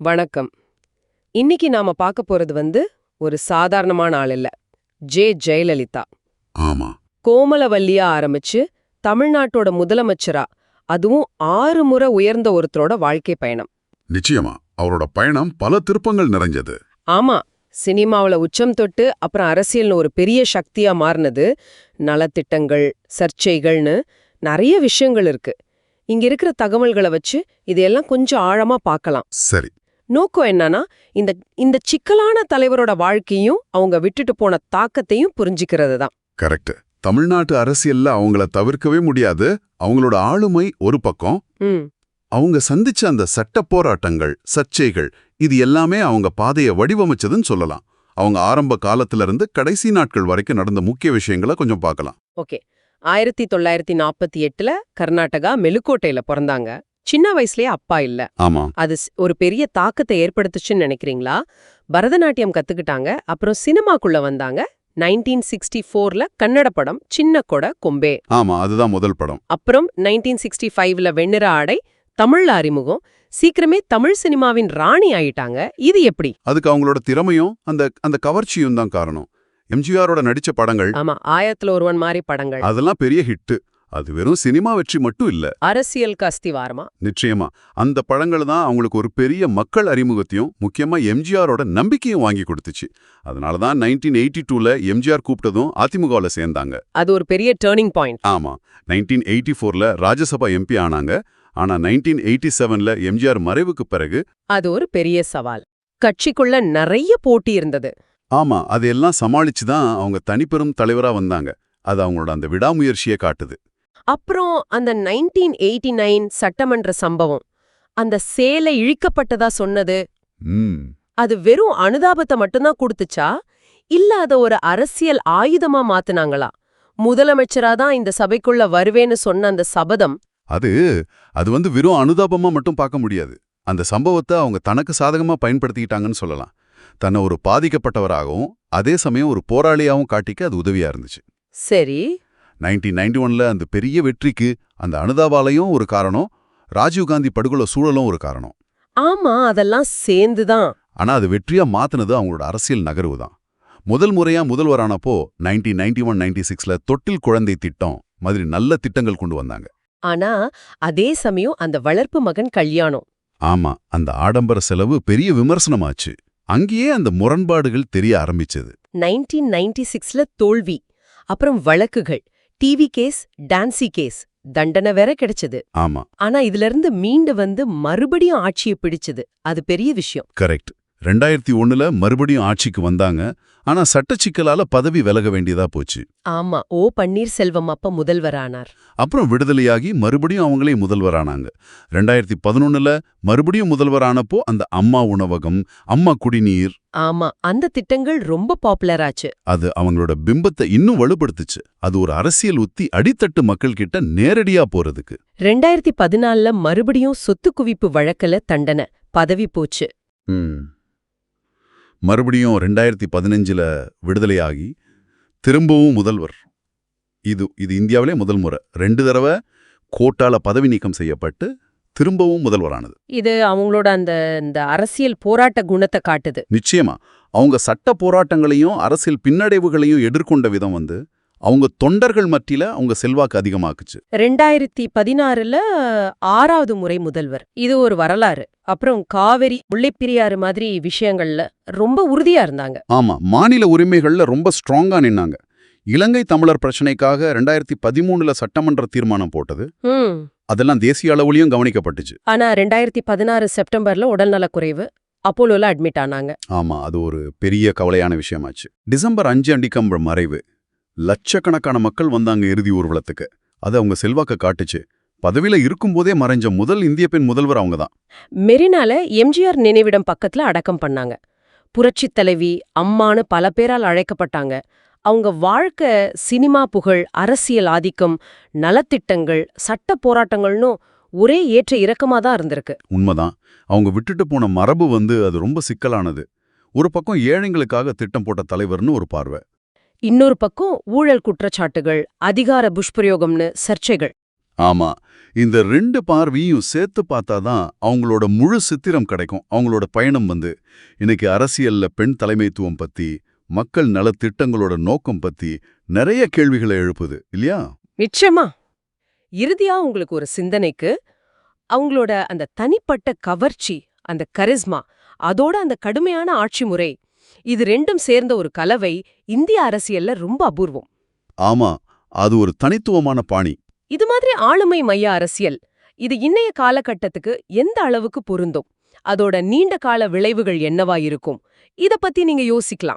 வணக்கம். இன்னைக்கு நாம பார்க்க போறது ஒரு சாதாரணமான ஆள் இல்ல. ஜெயலலிதா. ஆமா. கோமலவல்லியா ஆரம்பிச்சு தமிழ்நாட்டோட முதலமைச்சரா, அதுவும் 6 முறை உயர்ந்த ஒருத்தரோட வாழ்க்கை பயணம். நிச்சயமா அவரோட பயணம் பல திருப்பங்கள் நிறைஞ்சது. ஆமா, சினிமாவுல உச்சம் தொட்டு அப்புறம் அரசியல்னு ஒரு பெரிய சக்தியா மாறினது. நலத்திட்டங்கள், சர்ச்சைகள்னு நிறைய விஷயங்கள் இருக்கு. இங்க இருக்கிற தகவல்களை வச்சு இதையெல்லாம் கொஞ்சம் ஆழமா பார்க்கலாம். சரி. நோக்கம் என்னன்னா, இந்த இந்த சிக்கலான தலைவரோட வாழ்க்கையும் அவங்க விட்டுட்டு போன தாக்கத்தையும் புரிஞ்சுக்கிறது தான். கரெக்ட். தமிழ்நாட்டு அரசியல்ல அவங்கள தவிர்க்கவே முடியாது. அவங்களோட ஆளுமை ஒரு பக்கம், அவங்க சந்திச்ச அந்த சட்ட போராட்டங்கள், சர்ச்சைகள், இது எல்லாமே அவங்க பாதையை வடிவமைச்சதுன்னு சொல்லலாம். அவங்க ஆரம்ப காலத்துல இருந்து கடைசி நாட்கள் வரைக்கும் நடந்த முக்கிய விஷயங்களை கொஞ்சம் பார்க்கலாம். ஓகே. 1948ல கர்நாடகா மெலுக்கோட்டையில பிறந்தாங்க. சின்ன வயசுலயே அப்பா இல்ல. ஆமா. அது ஒரு பெரிய தாக்கத்தை ஏற்படுத்துச்சுன்னு நினைக்கிறீங்களா? பரதநாட்டியம் கத்துக்கிட்டாங்க, அப்புறம் சினிமாக்குள்ள வந்தாங்க. 1964ல கன்னட படம் சின்ன கொட கொம்பே. ஆமா, அதுதான் முதல் படம். அப்புறம் 1965ல வெண்ணிற ஆடை, தமிழ்ல அறிமுகம். சீக்கிரமே தமிழ் சினிமாவின் ராணி ஆயிட்டாங்க. இது எப்படி? அதுக்கு அவங்களோட திறமையும் அந்த கவர்ச்சியும் தான் காரணம். எம்ஜிஆரோட நடிச்ச படங்கள், ஆமா, ஆயிரத்துல ஒருவன் மாதிரி படங்கள், அதெல்லாம் பெரிய ஹிட். அது வெறும் சினிமா வெற்றி மட்டும் இல்ல, அரசியல் அஸ்திவாரமா. நிச்சயமா அந்த படங்கள் தான் அவங்களுக்கு ஒரு பெரிய மக்கள் அறிமுகத்தையும் முக்கியமா எம்ஜிஆரோட நம்பிக்கையும் வாங்கி கொடுத்துச்சு. அதனாலதான் 1982ல எம்ஜிஆர் கூப்பிட்டதும் அதிமுகவில் சேர்ந்தாங்க. அது ஒரு பெரிய டர்னிங் பாயிண்ட். ஆமா. 1984ல ராஜ்யசபா எம்பி ஆனாங்க. ஆனா 1987ல எம்ஜிஆர் மறைவுக்கு பிறகு அது ஒரு பெரிய சவால். கட்சிக்குள்ள நிறைய போட்டி இருந்தது. ஆமா, அதையெல்லாம் சமாளிச்சுதான் அவங்க தனிப்பெரும் தலைவரா வந்தாங்க. அது அவங்களோட அந்த விடாமுயற்சியை காட்டுது. அப்புறம் அந்த 1989 சட்டமன்ற சம்பவம், அந்த சேலை இழிக்கப்பட்டதா சொன்னது, அது வெறும் அனுதாபத்தை மட்டும்தான் கொடுத்துச்சா, இல்ல அத ஒரு அரசியல் ஆயுதமா மாத்துனாங்களா? முதலமைச்சராதான் இந்த சபைக்குள்ள வருவேன்னு சொன்ன அந்த சபதம், அது வெறும் அனுதாபமா மட்டும் பார்க்க முடியாது. அந்த சம்பவத்தை அவங்க தனக்கு சாதகமா பயன்படுத்திக்கிட்டாங்கன்னு சொல்லலாம். தன்னை ஒரு பாதிக்கப்பட்டவராகவும் அதே சமயம் ஒரு போராளியாகவும் காட்டிக்க அது உதவியா இருந்துச்சு. சரி. 1991ல அந்த பெரிய வெற்றிக்கு அந்த அனுதாபாலையும் ஒரு காரணம், ராஜீவ்காந்தி படுகொலை சூழலும் ஒரு காரணம். ஆமா, அதெல்லாம் சேர்ந்துதான். ஆனா அது வெற்றியா மாத்தினது அவங்களோட அரசியல் நகர்வு தான். முதல் முறையா முதல்வரானப்போ 1991-96ல தொட்டில் குழந்தை திட்டம் மாதிரி நல்ல திட்டங்கள் கொண்டு வந்தாங்க. ஆனா அதே சமயம் அந்த வளர்ப்பு மகன் கல்யாணம், ஆமா, அந்த ஆடம்பர செலவு பெரிய விமர்சனமாச்சு. அங்கேயே அந்த முரண்பாடுகள் தெரிய ஆரம்பிச்சது. 1996ல தோல்வி, அப்புறம் வழக்குகள், டிவி கேஸ், டான்சி கேஸ், தண்டனை வேற கிடைச்சது. ஆமா. ஆனா இதுல இருந்து மீண்டு மறுபடியும் ஆட்சியை பிடிச்சது. அது பெரிய விஷயம். கரெக்ட். 2001ல மறுபடியும் ஆட்சிக்கு வந்தாங்க. ஆனா சட்டச்சிக்கலால பதவி விலக வேண்டியதா போச்சு. ஆமா, ஓ பன்னீர்செல்வம் அப்ப முதல்வரானார். அப்புறம் விடுதலையாகி மறுபடியும் அவங்களே முதல்வரானாங்க. 2011ல மறுபடியும் முதல்வரானப்போ அந்த அம்மா உணவகம், அம்மா குடிநீர், ஆமா, அந்த திட்டங்கள் ரொம்ப பாப்புலர் ஆச்சு. அது அவங்களோட பிம்பத்தை இன்னும் வலுப்படுத்துச்சு. அது ஒரு அரசியல் உத்தி அடித்தட்டு மக்கள் கிட்ட நேரடியா போறதுக்கு. 2014ல மறுபடியும் சொத்து குவிப்பு வழக்குல தண்டனை, பதவி போச்சு. மறுபடியும் 2015ல விடுதலையாகி திரும்பவும் முதல்வர். இது இந்தியாவிலே முதல் முறை 2 தடவை கோர்ட்டால பதவி நீக்கம் செய்யப்பட்டு திரும்பவும் முதல்வரானது. இது அவங்களோட அந்த அரசியல் போராட்ட குணத்தை காட்டுது. நிச்சயமா அவங்க சட்ட போராட்டங்களையும் அரசியல் பின்னடைவுகளையும் எதிர்கொண்ட விதம் அவங்க தொண்டர்கள் மத்தியில அவங்க செல்வாக்கு அதிகமாக்குச்சு. 2016ல 6வது முறை முதல்வர். இது ஒரு வரலாறு. அப்புறம் காவிரி, முல்லைப்பெரியாறு மாதிரி விஷயங்கள்ல ரொம்ப உறுதியா இருந்தாங்க. ஆமா, மாநில உரிமைகள்ல ரொம்ப ஸ்ட்ராங்கா நின்னாங்க. இலங்கை தமிழர் பிரச்சனைக்காக 2013ல சட்டமன்ற தீர்மானம் போட்டது. அதெல்லாம் தேசிய அளவுலயும் கவனிக்கப்பட்டுச்சு. ஆனா 2016 செப்டம்பர்ல உடல்நலக்குறைவு, அப்போலோல அட்மிட் ஆனாங்க. ஆமா, அது ஒரு பெரிய கவலையான விஷயமாச்சு. டிசம்பர் 5 அன்னிக்கு மறைவு. லட்சக்கணக்கான மக்கள் வந்தாங்க இறுதி ஊர்வலத்துக்கு. அது அவங்க செல்வாக்க காட்டுச்சு. பதவியில இருக்கும்போதே மறைஞ்ச முதல் இந்திய பெண் முதல்வர் அவங்க தான். மெரினால எம்ஜிஆர் நினைவிடம் பக்கத்துல அடக்கம் பண்ணாங்க. புரட்சி தலைவி, அம்மானு பல பேரால் அழைக்கப்பட்டாங்க. அவங்க வாழ்க்கை சினிமா புகழ், அரசியல் ஆதிக்கம், நலத்திட்டங்கள், சட்ட போராட்டங்கள்னு ஒரே ஏற்ற இறக்கமா தான் இருந்திருக்கு. உண்மைதான். அவங்க விட்டுட்டு போன மரபு அது ரொம்ப சிக்கலானது. ஒரு பக்கம் ஏழைங்களுக்காக திட்டம் போட்ட தலைவர்னு ஒரு பார்வை, இன்னொரு பக்கம் ஊழல் குற்றச்சாட்டுகள், அதிகார புஷ்பிரயோகம்னு சர்ச்சைகள். ஆமா, இந்த 2 பார்வையும் சேர்த்து பார்த்தாதான் அவங்களோட முழு சித்திரம் கிடைக்கும். அவங்களோட பயணம் இன்னைக்கு அரசியல்ல பெண் தலைமைத்துவம் பத்தி, மக்கள் நலத்திட்டங்களோட நோக்கம் பத்தி நிறைய கேள்விகளை எழுப்புது இல்லையா? நிச்சயமா. இறுதியா உங்களுக்கு ஒரு சிந்தனைக்கு, அவங்களோட அந்த தனிப்பட்ட கவர்ச்சி, அந்த கரிஸ்மா, அதோட அந்த கடுமையான ஆட்சி முறை, இது ரெண்டும் சேர்ந்த ஒரு கலவை இந்திய அரசியல்ல ரொம்ப அபூர்வம். ஆமா, அது ஒரு தனித்துவமான பாணி. இது மாதிரி ஆளுமை மைய அரசியல், இது இன்னைய காலகட்டத்துக்கு எந்த அளவுக்கு பொருந்தும்? அதோட நீண்ட கால விளைவுகள் என்னவா இருக்கும்? இத பத்தி நீங்க யோசிக்கலாம்.